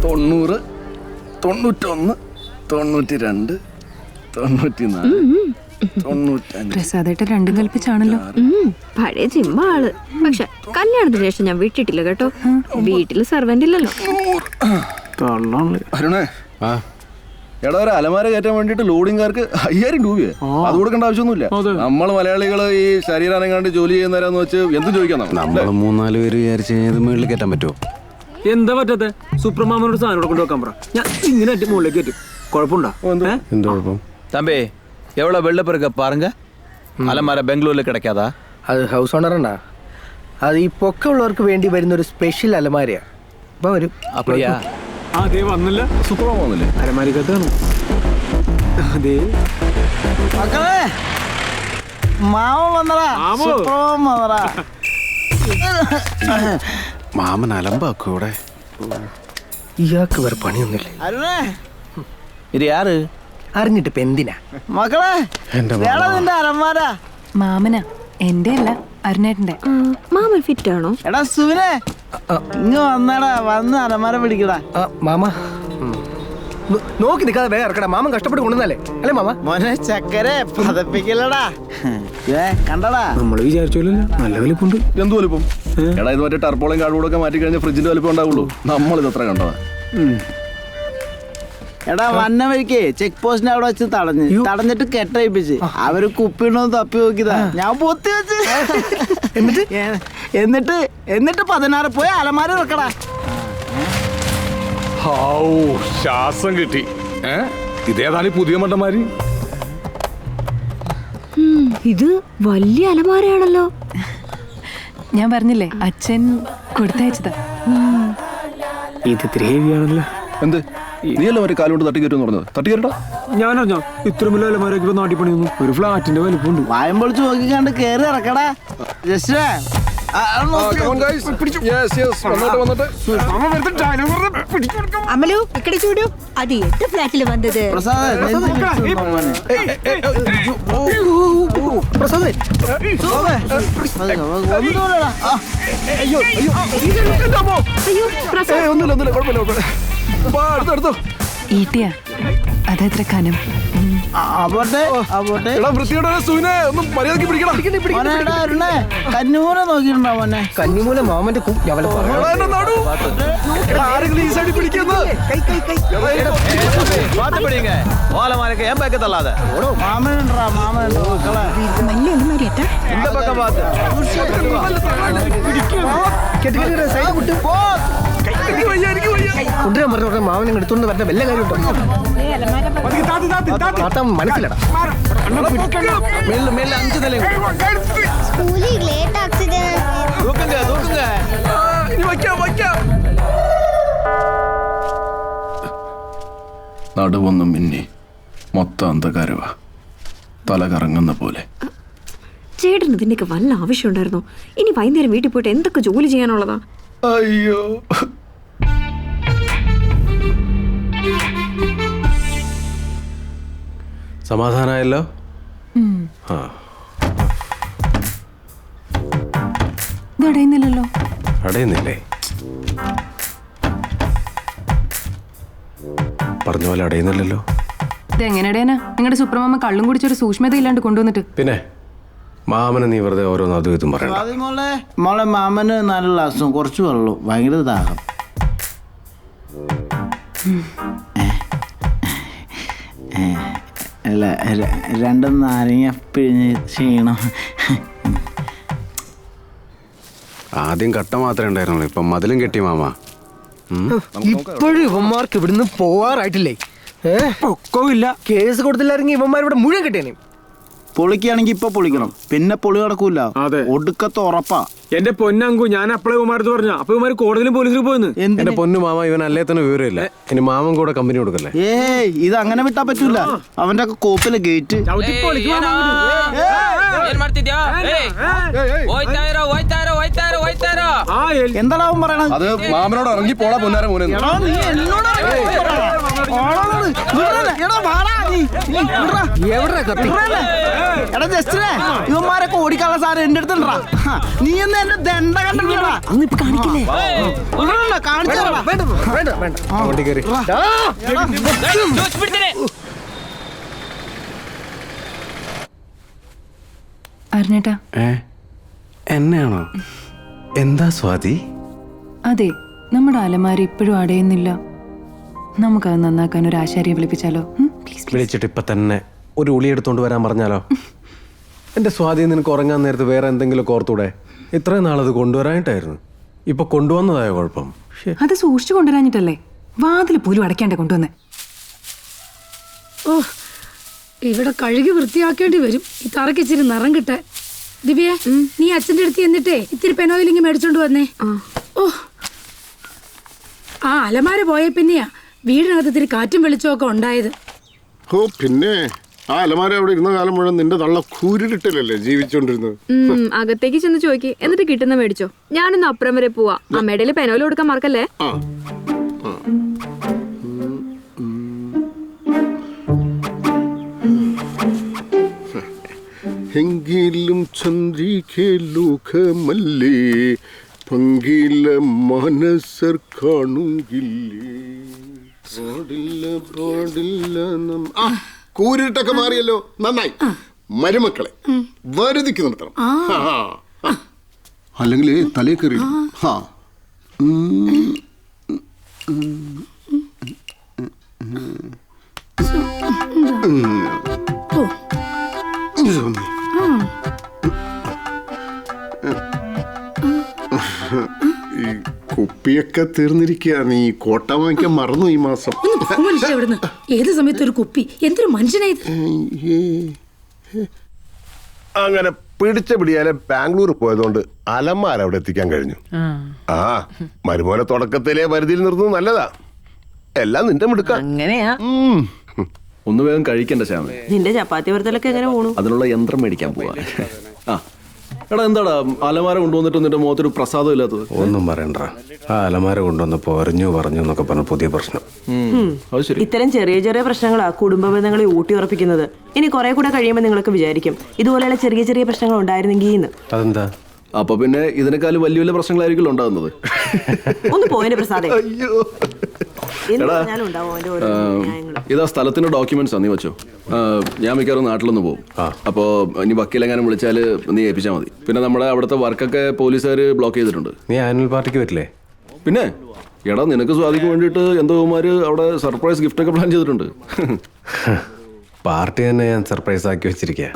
90, 91, 92, 94, 95. പ്രസാദേട്ട രണ്ടും കൽപ്പിച്ചാണല്ലോ. പഴയ ജിമ്മ ആള്. പക്ഷെ കല്യാണത്തിന് ശേഷം ഞാൻ വിട്ടിട്ടില്ല കേട്ടോ. വീട്ടില് സെർവന്റ് ഇല്ലല്ലോ. അരുണേ, എടാ ഒരു അലമാര കയറ്റാൻ വേണ്ടിട്ട് ലോഡിംഗുകാർക്ക് 5000 രൂപയെ അത് കൊടുക്കേണ്ട ആവശ്യമൊന്നുമില്ല. നമ്മൾ മലയാളികള് ഈ ശരീരം അനങ്ങാണ്ട് ജോലി ചെയ്യുന്നവരാന്ന് വെച്ച് എന്തും ചോദിക്കാം. നമ്മൾ 3-4 പേര് വിചാരിച്ചു കഴിഞ്ഞാൽ മുകളിൽ കയറ്റാൻ പറ്റുമോ? എന്താ പറ്റാത്ത സൂപ്രമാമനോട് സാധനം കൊണ്ട് വെക്കാൻ പറ. ഞാൻ ഇങ്ങനെ മുകളിലേക്ക് കയറ്റും. കുഴപ്പമുണ്ടോ? എന്ത് കുഴപ്പം? தம்பி எவ்வளோ வெள்ளப்பு இருக்க பாருங்க. அலமார பெங்களூர்ல கிடைக்காதா? അത് ഹൗസ് ഓണറുണ്ടാ. അത് ഈ പൊക്കമുള്ളവർക്ക് വേണ്ടി വരുന്ന ഒരു സ്പെഷ്യൽ അലമാരയാ. ഇപ്പൊ വരും. அப்படியா? അതേ വന്നില്ല. സൂപ്പറാ വന്നില്ലേ? അലമാരിക്കകത്താണ്. അതെ മക്കളെ, മാമൻ വന്നടാ. സൂപ്പർമാൻ വന്നടാ. മാമൻ അലമ്പാക്കൂടെ. ഇയാൾക്ക് വേറെ പണിയൊന്നുമില്ലേ? அருணே, இது யாரு? അറിഞ്ഞിട്ട് ഇപ്പൊ എന്തിനാ? மகளே, എന്റെ வேலை നിന്റെ അലമാര. മാമനാ, എന്റെ അല്ല അരുണേട്ടന്റെ. മാമൻ ഫിറ്റ് ആണോ? എടാ സുവിനെ, ഇങ്ങ് വന്നടാ, വന്ന് അലമാര പിടിക്കടാ. മാമ നോക്കി നിൽക്കാതെ വേറെ ഇറക്കടാ. മാമൻ കഷ്ടപ്പെട്ട് കൊണ്ടുവന്നല്ലേ അല്ലേ മാമ? മോനെ ചക്കരെ പതപ്പിക്കലടാ. കണ്ടടാ, നമ്മള് വിചാരിച്ചോല്ലോ നല്ല വലിപ്പുണ്ട്. എന്ത് വലിപ്പം? എടാ ഇത് മറ്റേ ടർപ്പോളും കാർഡ്ബോർഡൊക്കെ മാറ്റി കഴിഞ്ഞാൽ ഫ്രിഡ്ജിന്റെ വലിപ്പം ഉണ്ടാവുള്ളൂ. നമ്മളിത് എത്ര കണ്ടതാ? എടാ വന്ന വഴിക്ക് ചെക്ക് പോസ്റ്റിന്റെ അവിടെ വെച്ച് തടഞ്ഞിട്ട് കെട്ടയിപ്പിച്ച് അവര് കുപ്പിണ്ടോ തപ്പി നോക്കിയതാ. ഞാൻ പൊത്തി വെച്ച് എന്നിട്ട് 16 പോയി അലമാര വെക്കടാ. ശ്വാസം കിട്ടി. ഇതേതായാലും പുതിയ മണ്ടന്മാര്. ഇത് വലിയ അലമാരയാണല്ലോ. ഞാൻ പറഞ്ഞില്ലേ അച്ഛൻ കൊടുത്തയച്ചതാ. ഇത് ഇത്തിരി ഹെവിയാണല്ലോ. എന്ത് നീയല്ലോ മറ്റേ കാലുകൊണ്ട് തട്ടിക്കയറ്റെന്ന് പറഞ്ഞത്? തട്ടിക്കയറടാ. ഞാനറിഞ്ഞോ ഇത്ര വലിയ അലമാരൊക്കെ ഇപ്പൊ നാട്ടിൽ പണിയൊന്നു. ഒരു ഫ്ലാറ്റിന്റെ വലിപ്പമുണ്ട്. വായം പൊളിച്ച് നോക്കിക്കാണ്ട് കേറി ഇറക്കടാ. ജസ്റ്റ് అమలు ఇక్కడ చూడు, అది ఎంత ఫ్లాట్ లో వందது. ഈട്ടിയാ അതെത്ര കനം? കന്നിമൂല നോക്കിയിട്ടുണ്ടോ മോനെ? കന്നിമൂല മാമന്റെ ഓലമാരൊക്കെ ഞാൻ പേക്ക് തള്ളാതെ മാമനുണ്ടാ. മാമനുണ്ടോ മക്കളെ? మళ్ళీ అలమారి అట్ట இந்த பக்கம் பார்த்து കൊണ്ടുവരാൻ പറഞ്ഞ മാമനെ എടുത്തോണ്ട് വരേണ്ട വല്ല കാര്യമുണ്ടോ? മനസ്സിലടാ. மேல 5 நிலையம் స్కూలికి లేట్ ఆక్సిజన్ தூக்குங்க தூக்குங்க. നടുവൊന്നും മിന്നി മൊത്തം അന്ധകാരവാ. തല കറങ്ങുന്ന പോലെ. ചേട്ടന് ഇതിന്റെയൊക്കെ വല്ല ആവശ്യം ഉണ്ടായിരുന്നോ? ഇനി വൈകുന്നേരം വീട്ടിൽ പോയിട്ട് എന്തൊക്കെ ജോലി ചെയ്യാനുള്ളതാ? അയ്യോ, സമാധാനമായല്ലോ? ഇത് അടയുന്നില്ലല്ലോ. അടയുന്നില്ലേ? പറഞ്ഞ പോലെ അടയുന്നില്ലല്ലോ. ഇത് എങ്ങനെ അടയാനാ? നിങ്ങളുടെ സുപ്രമാമ കള്ളും കുടിച്ചൊരു സൂക്ഷ്മത ഇല്ലാണ്ട് കൊണ്ടുവന്നിട്ട്. പിന്നെ മാമനെ നീ വെറുതെ ഓരോന്ന് അതും ഇതും പറയണ്ട. മോളെ മാമന് 4 ഗ്ലാസും കുറച്ച് വെള്ളവും. ഭയങ്കര ദാഹം. അല്ല 2 നാരങ്ങ പിഴിഞ്ഞ് ചെയ്യണം. ആദ്യം കട്ട മാത്രമേ ഉണ്ടായിരുന്നുള്ളൂ, ഇപ്പം മതിലും കെട്ടി മാമ. ഇപ്പോഴും ഇവന്മാർക്ക് ഇവിടുന്ന് പോവാറായിട്ടില്ലേ? പൊക്കമില്ല. കേസ് കൊടുത്തില്ലായിരുന്നെങ്കിൽ ഇവന്മാർ ഇവിടെ മുഴുവൻ കിട്ടിയേനെ. പൊളിക്കുകയാണെങ്കിൽ ഇപ്പൊ പൊളിക്കണം, പിന്നെ പൊളി നടക്കൂല. ഒടുക്കത്തെ ഉറപ്പാ. എന്റെ പൊന്നങ്കു, ഞാൻ അപ്പളെ കുമാരത്ത് പറഞ്ഞ അപ്പൊ ഇവന്മാര് കോടതിയിലും പോലീസിലും പോയെന്ന്. എന്റെ പൊന്നു മാമ, ഇവൻ അല്ലേ തന്നെ വിവരമില്ല. ഇനി മാമൻ കൂടെ കമ്പനി കൊടുക്കല്ലേ? ഇത് അങ്ങനെ വിട്ടാ പറ്റൂല. അവന്റെ ഒക്കെ കോപ്പിലെ ഗേറ്റ് എന്താ അവൻ പറയണത്? അത് മാമനോട് ഇറങ്ങി പോടാ പൊന്നാര മോനെ. എവിടെ കത്തി എടാ ജസ്റ്റിനെ ഇവന്മാരൊക്കെ ഓടിക്കാനുള്ള സാധനം എന്റെ അടുത്തുണ്ടാ. നീ ഒന്ന് എന്റെ ദണ്ട കണ്ടിട്ടാ അന്ന് ഇപ്പൊ കാണിക്കില്ലേ കാണിച്ചു വേണ്ട വേണ്ട വേണ്ട വണ്ടി കയറി അരുണേട്ടാ എന്നെയാണോ? എന്താ സ്വാതി? അതെ, നമ്മുടെ അലമാരി ഇപ്പോഴും അടയുന്നില്ല. നമുക്കത് നന്നാക്കാൻ ഒരു ആശാരിയെ വിളിപ്പിച്ചാലോ? പ്ലീസ് വിളിച്ചിട്ട് ഇപ്പൊ തന്നെ ഒരു ഉളി എടുത്തോണ്ട് വരാൻ പറഞ്ഞാലോ? എന്റെ സ്വാധീനം നിനക്ക് ഉറങ്ങാൻ നേരത്ത് വേറെ എന്തെങ്കിലും ഓർത്തൂടെ? ഇത്രയും നാളത് കൊണ്ടുവരാനായിട്ടായിരുന്നു, ഇപ്പൊ കൊണ്ടുവന്നതായ കുഴപ്പം. അത് സൂക്ഷിച്ചു കൊണ്ടുവരാഞ്ഞിട്ടല്ലേ വാതിൽ പോലും അടയ്ക്കാണ്ടേ കൊണ്ടുവന്നേ. ഓ, ഇവിടെ കഴുകി വൃത്തിയാക്കേണ്ടി വരും ഈ തറക്ക് ഇച്ചിരി നിറം കിട്ടെ. ദിവ്യ, നീ അച്ഛൻ്റെ അടുത്ത് എന്നിട്ടേ ഇത്തിരി പെനോയിലിങ്ങി മേടിച്ചോണ്ട് വന്നേ. ഓ, ആ അലമാര പോയ പിന്നെയാ വീടിനകത്ത് ഇത്തിരി കാറ്റും വെളിച്ചമൊക്കെ ഉണ്ടായത്. ഓ പിന്നെ ആ അലമാര അവിടെ ഇരുന്ന കാലം മുഴുവൻ നിന്റെ തള്ള കൂരിട്ടില്ലല്ലേ ജീവിച്ചോണ്ടിരുന്നത്. അകത്തേക്ക് ചെന്ന് ചോദിക്ക്, എന്നിട്ട് കിട്ടുന്ന മേടിച്ചോ. ഞാനൊന്ന് അപ്പുറം വരെ പോവാ. അമ്മയുടെ പെനോയിൽ കൊടുക്കാൻ മറക്കല്ലേ. എങ്കിലും ചന്ദ്രികെ ലോകമല്ലേ പങ്കില മനസ്സർ കാണുകില്ലേ പാടില്ല പാടില്ല കൂരിട്ടൊക്കെ മാറിയല്ലോ. നന്നായി. മരുമക്കളെ വരുതിക്ക് നിർത്തണം. അല്ലെങ്കിൽ തലേ കയറി ഈ കുപ്പിയൊക്കെ തീർന്നിരിക്കുക. നീ കോട്ട വാങ്ങിക്കാൻ മറന്നു ഈ മാസം. ഏത് സമയത്ത് ഒരു കുപ്പി എന്തൊരു മനുഷ്യനായത്. അങ്ങനെ പിടിച്ച പിടിയാലെ ബാംഗ്ലൂർ പോയതുകൊണ്ട് അലമാര അവിടെ എത്തിക്കാൻ കഴിഞ്ഞു. ആ മരുമോനെ തുടക്കത്തിലെ പരിധിയിൽ നിർത്തുന്നത് നല്ലതാ. എല്ലാം നിന്റെ മിടുക്ക. അങ്ങനെയാ. ഒന്ന് വേഗം കഴിക്കണ്ട ശ്യാമ. നിന്റെ ചപ്പാത്തി വറുത്തലൊക്കെ എങ്ങനെ പോണു? അതിനുള്ള യന്ത്രം മേടിക്കാൻ പോവാ. ആ എടാ എന്താടാ അലമാര കൊണ്ടുവന്നിട്ട് നിന്റെ മുഖത്തൊരു പ്രസാദം ഇല്ലാത്തത്? ഒന്നും പറയണ്ട, ആ അലമാര കൊണ്ടുവന്നപ്പോ പറഞ്ഞു എന്നൊക്കെ പറഞ്ഞ പുതിയ പ്രശ്നം. അത് ശരി. ഇത്തരം ചെറിയ ചെറിയ പ്രശ്നങ്ങളാ കുടുംബ ബന്ധങ്ങളെ ഊട്ടി ഉറപ്പിക്കുന്നത്. ഇനി കുറെ കൂടെ കഴിയുമ്പോൾ നിങ്ങൾക്ക് വിചാരിക്കും ഇതുപോലെയുള്ള ചെറിയ ചെറിയ പ്രശ്നങ്ങൾ ഉണ്ടായിരുന്നെങ്കിൽ. അതെന്താ? അപ്പൊ പിന്നെ ഇതിനേക്കാളും വലിയ വലിയ പ്രശ്നങ്ങളായിരിക്കും ഉണ്ടാകുന്നത്. ഒന്ന് പോയിന്റെ പ്രസാദേ. എടാ ഇതാ സ്ഥലത്തിന്റെ ഡോക്യുമെന്റ്സ് നീ വെച്ചോ. ഞാൻ മിക്കവാറും നാട്ടിലൊന്ന് പോകും. അപ്പോ ഇനി വക്കീലെങ്ങാനും വിളിച്ചാല് നീ ഏൽപ്പിച്ചാൽ മതി. പിന്നെ നമ്മുടെ അവിടുത്തെ വർക്കൊക്കെ പോലീസുകാർ ബ്ലോക്ക് ചെയ്തിട്ടുണ്ട്. നീ ആനുവൽ പാർട്ടിക്ക് വരില്ലേ? പിന്നെ എടാ നിനക്ക് സ്വാധിക്ക് വേണ്ടിയിട്ട് എന്തോമാര് അവിടെ സർപ്രൈസ് ഗിഫ്റ്റ് ഒക്കെ പ്ലാൻ ചെയ്തിട്ടുണ്ട്. പാർട്ടി തന്നെ ഞാൻ സർപ്രൈസ് ആക്കി വെച്ചിരിക്കുക.